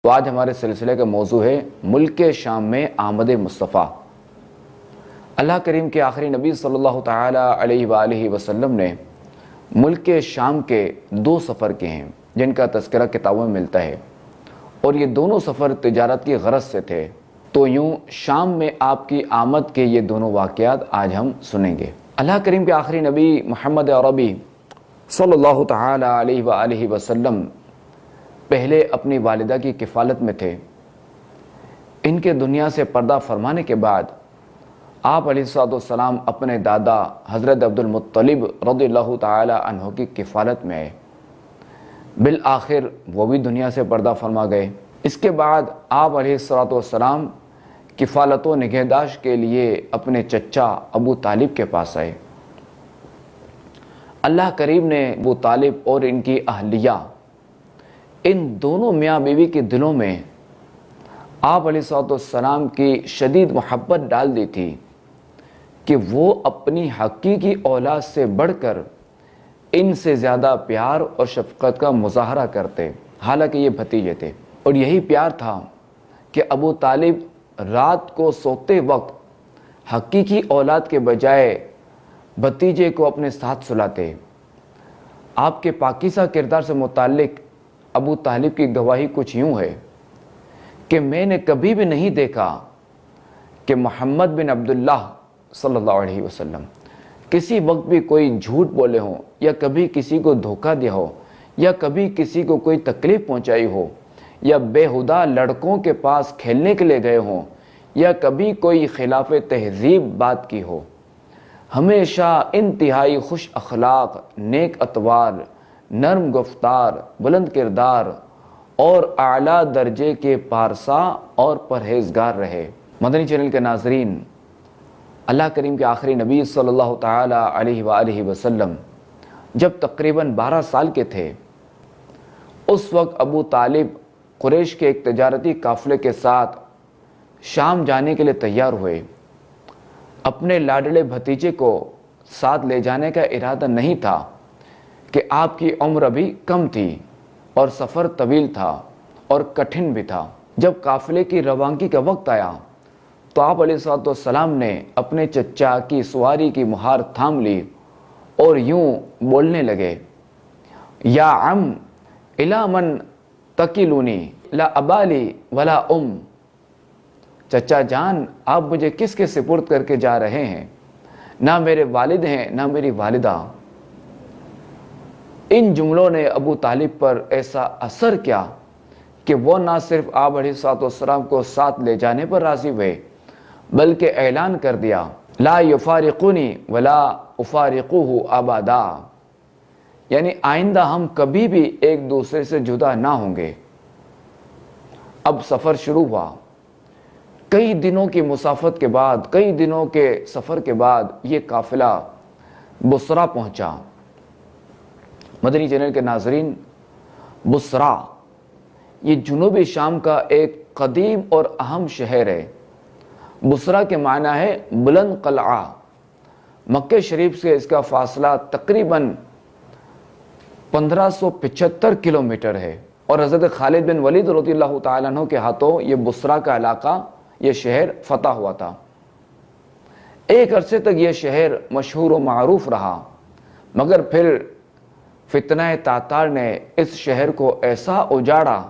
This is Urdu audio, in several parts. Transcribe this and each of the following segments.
تو آج ہمارے سلسلے کا موضوع ہے ملک شام میں آمد مصطفیٰ۔ اللہ کریم کے آخری نبی صلی اللہ تعالی علیہ وآلہ وسلم نے ملک شام کے 2 سفر کیے ہیں جن کا تذکرہ کتابوں میں ملتا ہے، اور یہ دونوں سفر تجارت کی غرض سے تھے۔ تو یوں شام میں آپ کی آمد کے یہ دونوں واقعات آج ہم سنیں گے۔ اللہ کریم کے آخری نبی محمد عربی صلی اللہ تعالی علیہ وآلہ وسلم پہلے اپنی والدہ کی کفالت میں تھے۔ ان کے دنیا سے پردہ فرمانے کے بعد آپ علیہ السلام اپنے دادا حضرت عبد المطلب رضی اللہ تعالی عنہ کی کفالت میں آئے۔ بالآخر وہ بھی دنیا سے پردہ فرما گئے۔ اس کے بعد آپ علیہ السلام کفالت و نگہداشت کے لیے اپنے چچا ابو طالب کے پاس آئے۔ اللہ کریم نے ابو طالب اور ان کی اہلیہ، ان دونوں میاں بیوی کے دلوں میں آپ علیہ السلام کی شدید محبت ڈال دی تھی کہ وہ اپنی حقیقی اولاد سے بڑھ کر ان سے زیادہ پیار اور شفقت کا مظاہرہ کرتے، حالانکہ یہ بھتیجے تھے۔ اور یہی پیار تھا کہ ابو طالب رات کو سوتے وقت حقیقی اولاد کے بجائے بھتیجے کو اپنے ساتھ سلاتے۔ آپ کے پاکیزہ کردار سے متعلق ابو طالب کی گواہی کچھ یوں ہے کہ میں نے کبھی بھی نہیں دیکھا کہ محمد بن عبداللہ صلی اللہ علیہ وسلم کسی وقت بھی کوئی جھوٹ بولے ہوں، یا کبھی کسی کو دھوکہ دیا ہو، یا کبھی کسی کو کوئی تکلیف پہنچائی ہو، یا بےہودہ لڑکوں کے پاس کھیلنے کے لیے گئے ہوں، یا کبھی کوئی خلاف تہذیب بات کی ہو۔ ہمیشہ انتہائی خوش اخلاق، نیک اطوار، نرم گفتار، بلند کردار اور اعلیٰ درجے کے پارسا اور پرہیزگار رہے۔ مدنی چینل کے ناظرین، اللہ کریم کے آخری نبی صلی اللہ تعالی علیہ وآلہ وسلم جب تقریباً 12 سال کے تھے، اس وقت ابو طالب قریش کے ایک تجارتی قافلے کے ساتھ شام جانے کے لیے تیار ہوئے۔ اپنے لاڈلے بھتیجے کو ساتھ لے جانے کا ارادہ نہیں تھا کہ آپ کی عمر ابھی کم تھی اور سفر طویل تھا اور کٹھن بھی تھا۔ جب قافلے کی روانگی کا وقت آیا تو آپ علیہ السلام نے اپنے چچا کی سواری کی مہار تھام لی اور یوں بولنے لگے، یا عم الی من تکلونی لا ابالی ولا چچا جان، آپ مجھے کس کے سپرد کر کے جا رہے ہیں؟ نہ میرے والد ہیں نہ میری والدہ۔ ان جملوں نے ابو طالب پر ایسا اثر کیا کہ وہ نہ صرف آپ علیہ السلام کو ساتھ لے جانے پر راضی ہوئے، بلکہ اعلان کر دیا، لا یفارقونی ولا افارقوہ ابدا، یعنی آئندہ ہم کبھی بھی ایک دوسرے سے جدا نہ ہوں گے۔ اب سفر شروع ہوا۔ کئی دنوں کی مسافت کے بعد، کئی دنوں کے سفر کے بعد یہ قافلہ بصرہ پہنچا۔ مدنی چینل کے ناظرین، بصرہ یہ جنوبی شام کا ایک قدیم اور اہم شہر ہے۔ بصرہ کے معنی ہے بلند قلعہ۔ مکہ شریف سے اس کا فاصلہ تقریباً 1575 کلومیٹر ہے، اور حضرت خالد بن ولید رضی اللہ تعالیٰ عنہ کے ہاتھوں یہ بصرہ کا علاقہ، یہ شہر فتح ہوا تھا۔ ایک عرصے تک یہ شہر مشہور و معروف رہا، مگر پھر فتنہ تاتار نے اس شہر کو ایسا اجاڑا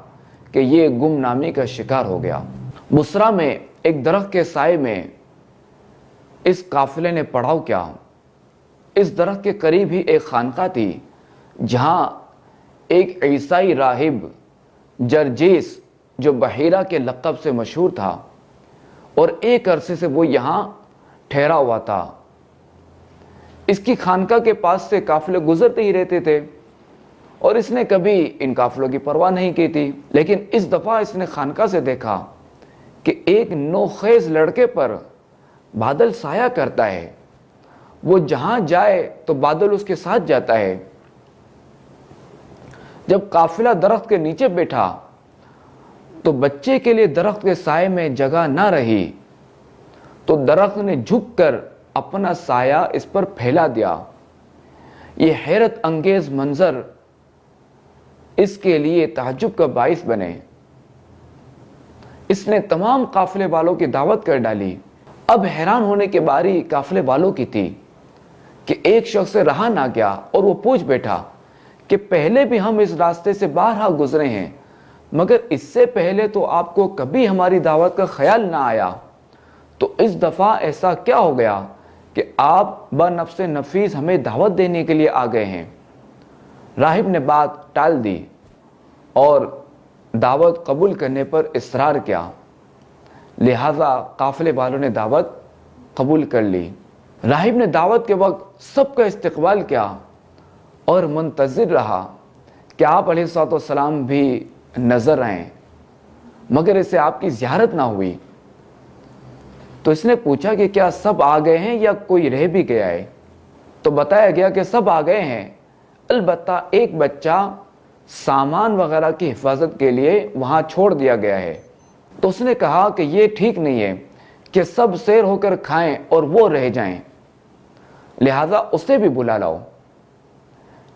کہ یہ گمنامی کا شکار ہو گیا۔ بصرہ میں ایک درخت کے سائے میں اس قافلے نے پڑاؤ کیا۔ اس درخت کے قریب ہی ایک خانقاہ تھی جہاں ایک عیسائی راہب جرجیس، جو بحیرہ کے لقب سے مشہور تھا، اور ایک عرصے سے وہ یہاں ٹھہرا ہوا تھا۔ اس کی خانقاہ کے پاس سے قافلے گزرتے ہی رہتے تھے، اور اس نے کبھی ان قافلوں کی پرواہ نہیں کی تھی۔ لیکن اس دفعہ اس نے خانقاہ سے دیکھا کہ ایک نوخیز لڑکے پر بادل سایہ کرتا ہے، وہ جہاں جائے تو بادل اس کے ساتھ جاتا ہے۔ جب قافلہ درخت کے نیچے بیٹھا تو بچے کے لیے درخت کے سائے میں جگہ نہ رہی، تو درخت نے جھک کر اپنا سایہ اس پر پھیلا دیا۔ یہ حیرت انگیز منظر اس کے لیے تعجب کا باعث بنے۔ اس نے تمام قافلے والوں کی دعوت کر ڈالی۔ اب حیران ہونے کی باری قافلے والوں کی تھی کہ ایک شخص سے رہا نہ گیا اور وہ پوچھ بیٹھا کہ پہلے بھی ہم اس راستے سے بارہا گزرے ہیں، مگر اس سے پہلے تو آپ کو کبھی ہماری دعوت کا خیال نہ آیا، تو اس دفعہ ایسا کیا ہو گیا کہ آپ بنفس نفیس ہمیں دعوت دینے کے لیے آ گئے ہیں؟ راہب نے بات ٹال دی اور دعوت قبول کرنے پر اصرار کیا، لہذا قافلے والوں نے دعوت قبول کر لی۔ راہب نے دعوت کے وقت سب کا استقبال کیا اور منتظر رہا کہ آپ علیہ الصلوۃ والسلام بھی نظر آئیں، مگر اسے آپ کی زیارت نہ ہوئی۔ تو اس نے پوچھا کہ کیا سب آ گئے ہیں یا کوئی رہ بھی گیا ہے؟ تو بتایا گیا کہ سب آ گئے ہیں، البتہ ایک بچہ سامان وغیرہ کی حفاظت کے لیے وہاں چھوڑ دیا گیا ہے۔ تو اس نے کہا کہ یہ ٹھیک نہیں ہے کہ سب سیر ہو کر کھائیں اور وہ رہ جائیں، لہذا اسے بھی بلا لاؤ۔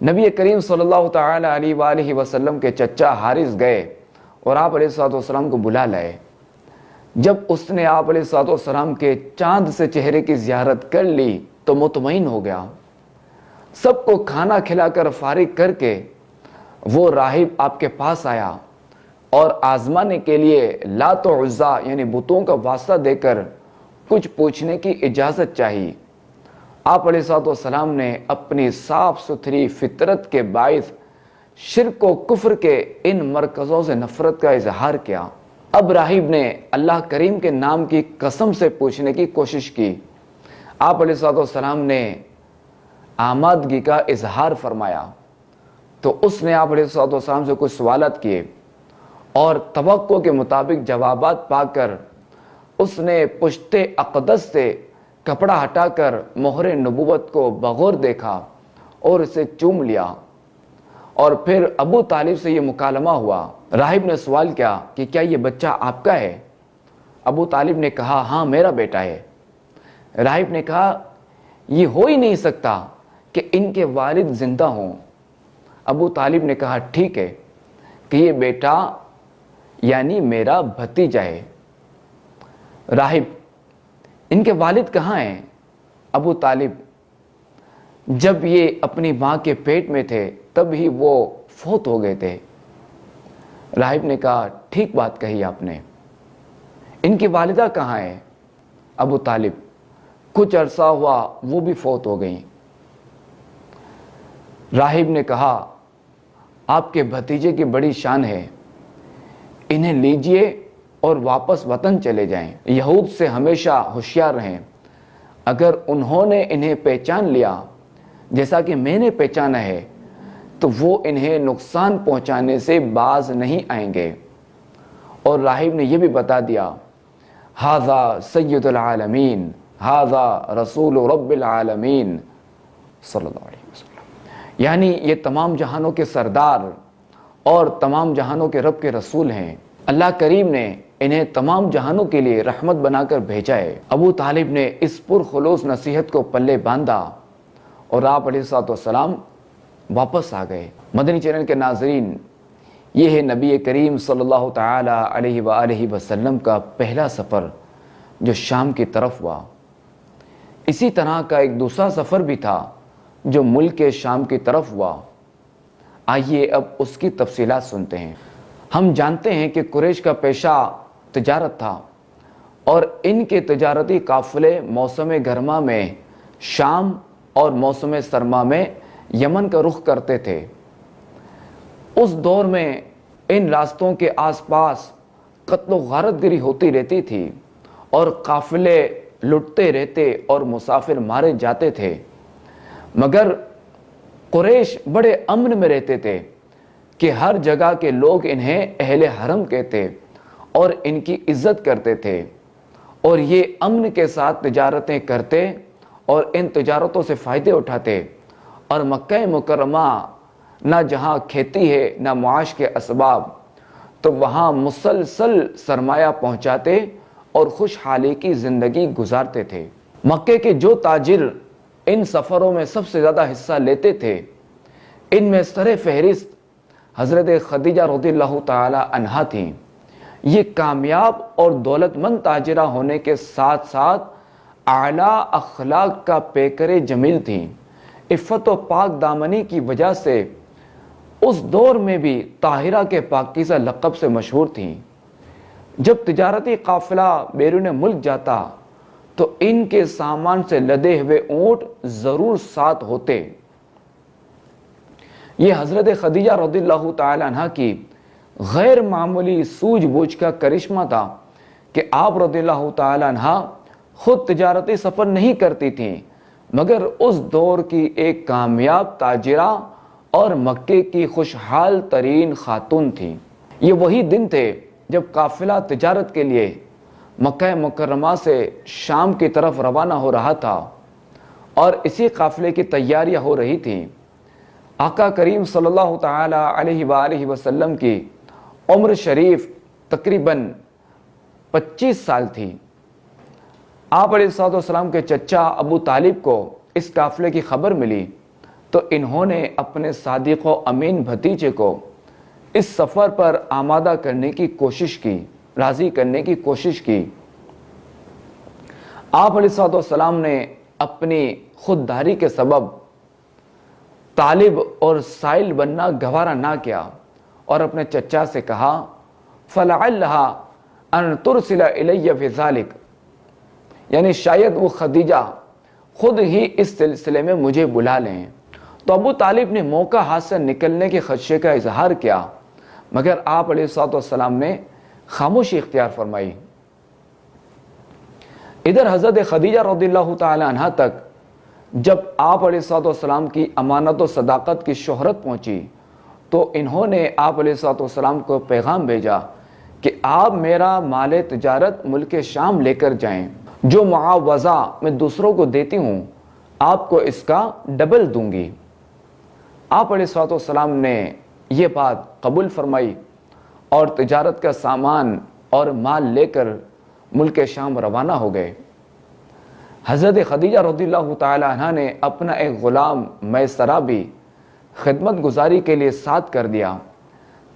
نبی کریم صلی اللہ تعالی علیہ وآلہ وسلم کے چچا حارث گئے اور آپ علیہ الصلوۃ والسلام کو بلا لائے۔ جب اس نے آپ علیہ الصلوۃ والسلام کے چاند سے چہرے کی زیارت کر لی تو مطمئن ہو گیا۔ سب کو کھانا کھلا کر فارغ کر کے وہ راہب آپ کے پاس آیا اور آزمانے کے لیے لات و عزا یعنی بتوں کا واسطہ دے کر کچھ پوچھنے کی اجازت چاہی۔ آپ علیہ الصلوۃ والسلام نے اپنی صاف ستھری فطرت کے باعث شرک و کفر کے ان مرکزوں سے نفرت کا اظہار کیا۔ اب راہب نے اللہ کریم کے نام کی قسم سے پوچھنے کی کوشش کی۔ آپ علیہ الصلوۃ والسلام نے آمادگی کا اظہار فرمایا تو اس نے آپ علیہ الصلوۃ والسلام سے کچھ سوالات کیے اور توقع کے مطابق جوابات پا کر اس نے پشت اقدس سے کپڑا ہٹا کر مہر نبوت کو بغور دیکھا اور اسے چوم لیا، اور پھر ابو طالب سے یہ مکالمہ ہوا۔ راہب نے سوال کیا کہ کیا یہ بچہ آپ کا ہے؟ ابو طالب نے کہا ہاں میرا بیٹا ہے۔ راہب نے کہا یہ ہو ہی نہیں سکتا کہ ان کے والد زندہ ہوں۔ ابو طالب نے کہا ٹھیک ہے کہ یہ بیٹا یعنی میرا بھتیجا ہے۔ راہب ان کے والد کہاں ہیں؟ ابو طالب جب یہ اپنی ماں کے پیٹ میں تھے تب ہی وہ فوت ہو گئے تھے۔ راہب نے کہا ٹھیک بات کہی آپ نے۔ ان کی والدہ کہاں ہے؟ ابو طالب کچھ عرصہ ہوا وہ بھی فوت ہو گئیں۔ راہب نے کہا آپ کے بھتیجے کی بڑی شان ہے، انہیں لیجئے اور واپس وطن چلے جائیں۔ یہود سے ہمیشہ ہوشیار رہیں، اگر انہوں نے انہیں پہچان لیا جیسا کہ میں نے پہچانا ہے تو وہ انہیں نقصان پہنچانے سے باز نہیں آئیں گے۔ اور راہب نے یہ بھی بتا دیا ھذا سید العالمین ھذا رسول رب العالمین صلی اللہ علیہ وسلم، یعنی یہ تمام جہانوں کے سردار اور تمام جہانوں کے رب کے رسول ہیں۔ اللہ کریم نے انہیں تمام جہانوں کے لیے رحمت بنا کر بھیجا ہے۔ ابو طالب نے اس پرخلوص نصیحت کو پلے باندھا اور آپ علیہ الصلوۃ والسلام واپس آ گئے۔ مدنی چینل کے ناظرین، یہ ہے نبی کریم صلی اللہ تعالی علیہ وآلہ وسلم کا پہلا سفر جو شام کی طرف ہوا۔ اسی طرح کا ایک دوسرا سفر بھی تھا جو ملک شام کی طرف ہوا۔ آئیے اب اس کی تفصیلات سنتے ہیں۔ ہم جانتے ہیں کہ قریش کا پیشہ تجارت تھا اور ان کے تجارتی قافلے موسم گرما میں شام اور موسم سرما میں یمن کا رخ کرتے تھے۔ اس دور میں ان راستوں کے آس پاس قتل و غارت گری ہوتی رہتی تھی اور قافلے لٹتے رہتے اور مسافر مارے جاتے تھے، مگر قریش بڑے امن میں رہتے تھے کہ ہر جگہ کے لوگ انہیں اہل حرم کہتے اور ان کی عزت کرتے تھے، اور یہ امن کے ساتھ تجارتیں کرتے اور ان تجارتوں سے فائدے اٹھاتے، اور مکہ مکرمہ نہ جہاں کھیتی ہے نہ معاش کے اسباب، تو وہاں مسلسل سرمایہ پہنچاتے اور خوشحالی کی زندگی گزارتے تھے۔ مکے کے جو تاجر ان سفروں میں سب سے زیادہ حصہ لیتے تھے، ان میں سر فہرست حضرت خدیجہ رضی اللہ تعالی عنہا تھیں۔ یہ کامیاب اور دولت مند تاجرہ ہونے کے ساتھ ساتھ اعلیٰ اخلاق کا پیکر جمیل تھیں۔ عفت و پاک دامنی کی وجہ سے اس دور میں بھی طاہرہ کے پاکیزہ لقب سے مشہور تھیں۔ جب تجارتی قافلہ بیرون ملک جاتا تو ان کے سامان سے لدے ہوئے اونٹ ضرور ساتھ ہوتے۔ یہ حضرت خدیجہ رضی اللہ تعالی عنہ کی غیر معمولی سوجھ بوجھ کا کرشمہ تھا کہ آپ رضی اللہ تعالی عنہ خود تجارتی سفر نہیں کرتی تھیں، مگر اس دور کی ایک کامیاب تاجرہ اور مکے کی خوشحال ترین خاتون تھی۔ یہ وہی دن تھے جب قافلہ تجارت کے لیے مکہ مکرمہ سے شام کی طرف روانہ ہو رہا تھا اور اسی قافلے کی تیاریاں ہو رہی تھیں۔ آقا کریم صلی اللہ تعالی علیہ وآلہ وسلم کی عمر شریف تقریباً 25 سال تھی۔ آپ علیہ الصلوۃ والسلام کے چچا ابو طالب کو اس قافلے کی خبر ملی تو انہوں نے اپنے صادق و امین بھتیجے کو اس سفر پر آمادہ کرنے کی کوشش کی، راضی کرنے کی کوشش کی۔ آپ علیہ الصلوۃ والسلام نے اپنی خودداری کے سبب طالب اور سائل بننا گوارا نہ کیا اور اپنے چچا سے کہا فَلَعَلَّهَا أَن تُرْسِلَ إِلَيَّ فِي ذَلِكَ، یعنی شاید وہ خدیجہ خود ہی اس سلسلے میں مجھے بلا لیں۔ تو ابو طالب نے موقع ہاتھ سے نکلنے کے خدشے کا اظہار کیا، مگر آپ علیہ الصلوۃ والسلام نے خاموشی اختیار فرمائی۔ ادھر حضرت خدیجہ رضی اللہ تعالی عنہ تک جب آپ علیہ الصلوۃ والسلام کی امانت و صداقت کی شہرت پہنچی تو انہوں نے آپ علیہ الصلوۃ والسلام کو پیغام بھیجا کہ آپ میرا مال تجارت ملک شام لے کر جائیں، جو معاوضہ میں دوسروں کو دیتی ہوں آپ کو اس کا ڈبل دوں گی۔ آپ علیہ الصلوۃ والسلام نے یہ بات قبول فرمائی اور تجارت کا سامان اور مال لے کر ملک شام روانہ ہو گئے۔ حضرت خدیجہ رضی اللہ تعالی عنہ نے اپنا ایک غلام میسرہ بھی خدمت گزاری کے لیے ساتھ کر دیا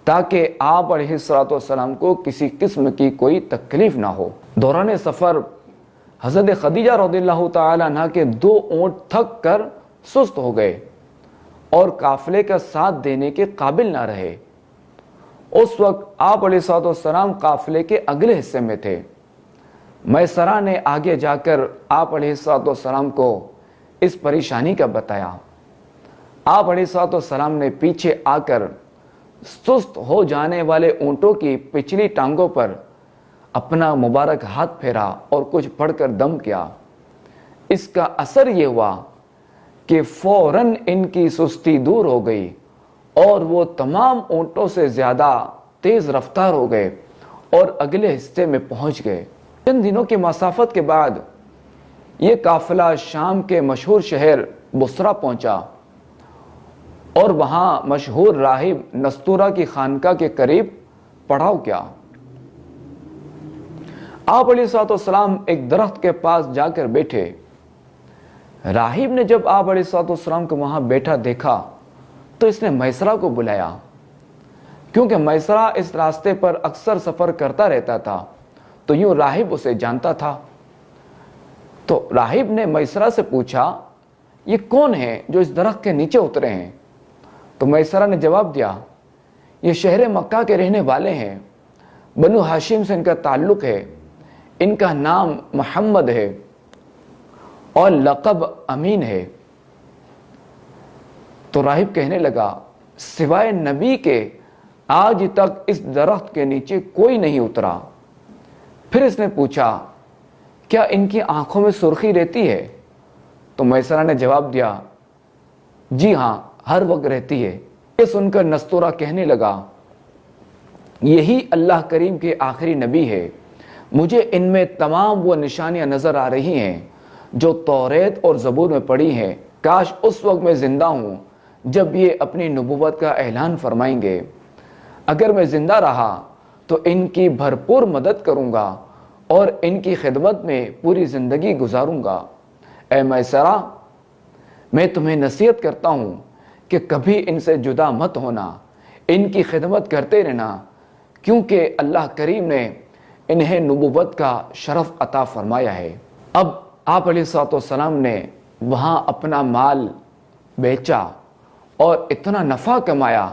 تاکہ آپ علیہ الصلوۃ والسلام کو کسی قسم کی کوئی تکلیف نہ ہو۔ دوران سفر حضرت خدیجہ رضی اللہ تعالی عنہ کے 2 اونٹ تھک کر سست ہو گئے اور قافلے کا ساتھ دینے کے قابل نہ رہے۔ اس وقت آپ علیہ الصلوۃ والسلام قافلے کے اگلے حصے میں تھے۔ میسرہ نے آگے جا کر آپ علیہ الصلوۃ والسلام کو اس پریشانی کا بتایا۔ آپ علیہ الصلوۃ والسلام نے پیچھے آ کر سست ہو جانے والے اونٹوں کی پچھلی ٹانگوں پر اپنا مبارک ہاتھ پھیرا اور کچھ پڑھ کر دم کیا۔ اس کا اثر یہ ہوا کہ فوراً ان کی سستی دور ہو گئی اور وہ تمام اونٹوں سے زیادہ تیز رفتار ہو گئے اور اگلے حصے میں پہنچ گئے۔ چند دنوں کی مسافت کے بعد یہ قافلہ شام کے مشہور شہر بصرہ پہنچا اور وہاں مشہور راہب نستورہ کی خانقاہ کے قریب پڑاؤ کیا۔ آپ علیہ الصلوۃ والسلام ایک درخت کے پاس جا کر بیٹھے۔ راہب نے جب آپ علیہ الصلوۃ والسلام کو وہاں بیٹھا دیکھا تو اس نے میسرہ کو بلایا، کیونکہ میسرہ اس راستے پر اکثر سفر کرتا رہتا تھا تو یوں راہب اسے جانتا تھا۔ تو راہب نے میسرہ سے پوچھا یہ کون ہے جو اس درخت کے نیچے اترے ہیں؟ تو میسرہ نے جواب دیا یہ شہر مکہ کے رہنے والے ہیں، بنو ہاشم سے ان کا تعلق ہے، ان کا نام محمد ہے اور لقب امین ہے۔ تو راہب کہنے لگا سوائے نبی کے آج تک اس درخت کے نیچے کوئی نہیں اترا۔ پھر اس نے پوچھا کیا ان کی آنکھوں میں سرخی رہتی ہے؟ تو میسرہ نے جواب دیا جی ہاں ہر وقت رہتی ہے۔ یہ سن کر نستورہ کہنے لگا یہی اللہ کریم کے آخری نبی ہے، مجھے ان میں تمام وہ نشانیاں نظر آ رہی ہیں جو توریت اور زبور میں پڑھی ہیں، کاش اس وقت میں زندہ ہوں جب یہ اپنی نبوت کا اعلان فرمائیں گے۔ اگر میں زندہ رہا تو ان کی بھرپور مدد کروں گا اور ان کی خدمت میں پوری زندگی گزاروں گا۔ اے میسرہ، میں تمہیں نصیحت کرتا ہوں کہ کبھی ان سے جدا مت ہونا، ان کی خدمت کرتے رہنا، کیونکہ اللہ کریم نے انہیں نبوت کا شرف عطا فرمایا ہے۔ اب آپ علیہ الصلوۃ والسلام نے وہاں اپنا مال بیچا اور اتنا نفع کمایا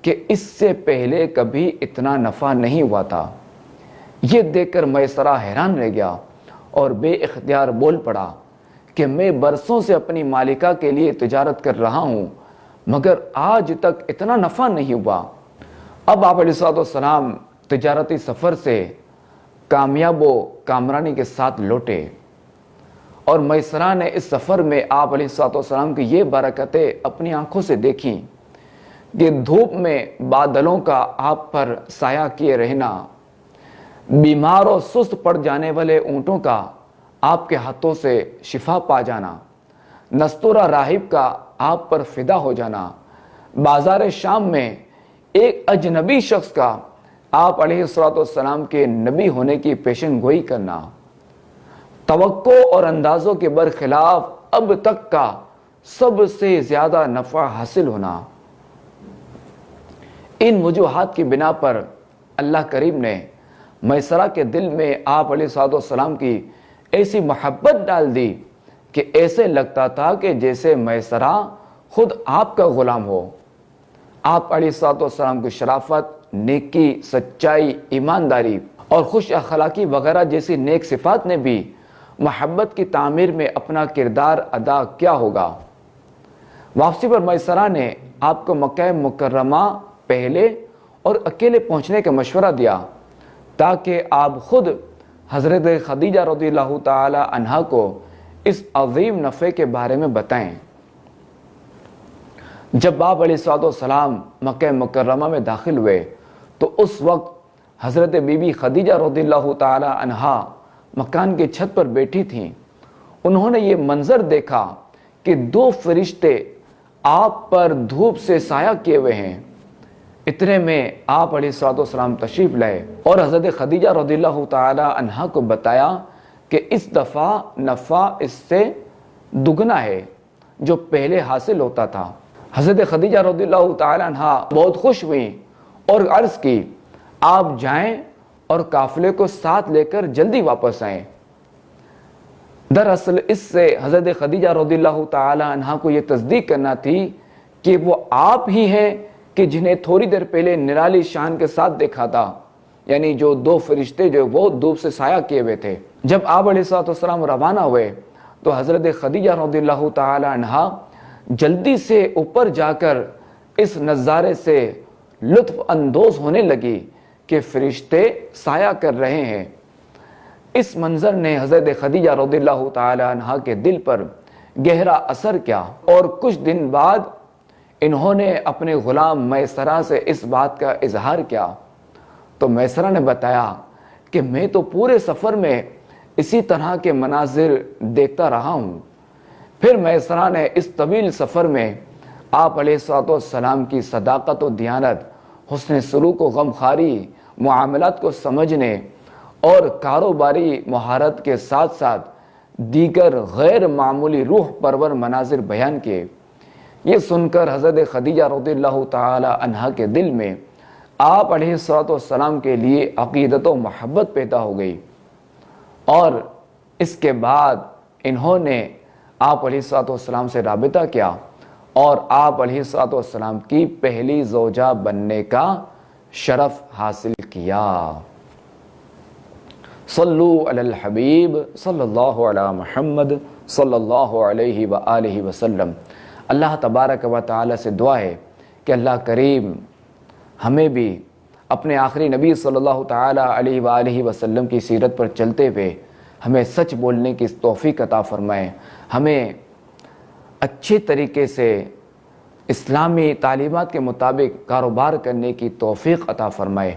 کہ اس سے پہلے کبھی اتنا نفع نہیں ہوا تھا۔ یہ دیکھ کر میسرہ حیران رہ گیا اور بے اختیار بول پڑا کہ میں برسوں سے اپنی مالکہ کے لیے تجارت کر رہا ہوں مگر آج تک اتنا نفع نہیں ہوا۔ اب آپ علیہ الصلوۃ والسلام تجارتی سفر سے کامیاب و کامرانی کے ساتھ لوٹے اور میسرہ نے اس سفر میں آپ علیہ الصلوۃ والسلام کی یہ برکتیں اپنی آنکھوں سے دیکھیں کہ دھوپ میں بادلوں کا آپ پر سایہ کیے رہنا، بیمار و سست پڑ جانے والے اونٹوں کا آپ کے ہاتھوں سے شفا پا جانا، نستورہ راہب کا آپ پر فدا ہو جانا، بازار شام میں ایک اجنبی شخص کا آپ علیہ الصلوۃ والسلام کے نبی ہونے کی پیشن گوئی کرنا، توقع اور اندازوں کے برخلاف اب تک کا سب سے زیادہ نفع حاصل ہونا۔ ان وجوہات کی بنا پر اللہ کریم نے میسرہ کے دل میں آپ علیہ الصلوۃ والسلام کی ایسی محبت ڈال دی کہ ایسے لگتا تھا کہ جیسے میسرہ خود آپ کا غلام ہو۔ آپ علیہ الصلوۃ والسلام کی شرافت، نیکی، سچائی، ایمانداری اور خوش اخلاقی وغیرہ جیسی نیک صفات نے بھی محبت کی تعمیر میں اپنا کردار ادا کیا ہوگا۔ واپسی پر میسرہ نے آپ کو مکہ مکرمہ پہلے اور اکیلے پہنچنے کا مشورہ دیا تاکہ آپ خود حضرت خدیجہ رضی اللہ تعالی عنہا کو اس عظیم نفع کے بارے میں بتائیں۔ جب آپ علیہ الصلوۃ والسلام مکہ مکرمہ میں داخل ہوئے تو اس وقت حضرت بی بی خدیجہ رضی اللہ تعالی عنہا مکان کی چھت پر بیٹھی تھیں۔ انہوں نے یہ منظر دیکھا کہ دو فرشتے آپ پر دھوپ سے سایہ کیے ہوئے ہیں۔ اتنے میں آپ علیہ الصلوۃ والسلام تشریف لائے اور حضرت خدیجہ رضی اللہ تعالی عنہا کو بتایا کہ اس دفعہ نفع اس سے دگنا ہے جو پہلے حاصل ہوتا تھا۔ حضرت خدیجہ رضی اللہ تعالی عنہا بہت خوش ہوئیں اور عرض کی آپ جائیں اور قافلے کو ساتھ لے کر جلدی واپس آئیں۔ دراصل اس سے حضرت خدیجہ رضی اللہ تعالی عنہا کو یہ تصدیق کرنا تھی کہ وہ آپ ہی ہیں کہ جنہیں تھوڑی دیر پہلے نرالی شان کے ساتھ دیکھا تھا، یعنی جو دو فرشتے جو وہ دھوپ سے سایہ کیے ہوئے تھے۔ جب آپ علیہ الصلوۃ والسلام روانہ ہوئے تو حضرت خدیجہ رضی اللہ تعالی عنہا جلدی سے اوپر جا کر اس نظارے سے لطف اندوز ہونے لگی کہ فرشتے سایہ کر رہے ہیں۔ اس منظر نے حضرت خدیجہ رضی اللہ تعالی عنہا کے دل پر گہرا اثر کیا اور کچھ دن بعد انہوں نے اپنے غلام میسرہ سے اس بات کا اظہار کیا تو میسرہ نے بتایا کہ میں تو پورے سفر میں اسی طرح کے مناظر دیکھتا رہا ہوں۔ پھر میسرہ نے اس طویل سفر میں آپ علیہ الصلوۃ والسلام کی صداقت و دیانت، حسن سلوک و غمخواری، معاملات کو سمجھنے اور کاروباری مہارت کے ساتھ ساتھ دیگر غیر معمولی روح پرور مناظر بیان کیے۔ یہ سن کر حضرت خدیجہ رضی اللہ تعالی عنہا کے دل میں آپ علیہ الصلوۃ والسلام کے لیے عقیدت و محبت پیدا ہو گئی اور اس کے بعد انہوں نے آپ علیہ الصلوۃ والسلام سے رابطہ کیا اور آپ علیہ الصلوۃ والسلام کی پہلی زوجہ بننے کا شرف حاصل کیا۔ صلو علی الحبیب صلی اللہ علی محمد صلی اللہ علیہ وآلہ وسلم۔ اللہ تبارک و تعالی سے دعا ہے کہ اللہ کریم ہمیں بھی اپنے آخری نبی صلی اللہ تعالی علیہ وآلہ وسلم کی سیرت پر چلتے ہوئے ہمیں سچ بولنے کی توفیق عطا فرمائے، ہمیں اچھے طریقے سے اسلامی تعلیمات کے مطابق کاروبار کرنے کی توفیق عطا فرمائے۔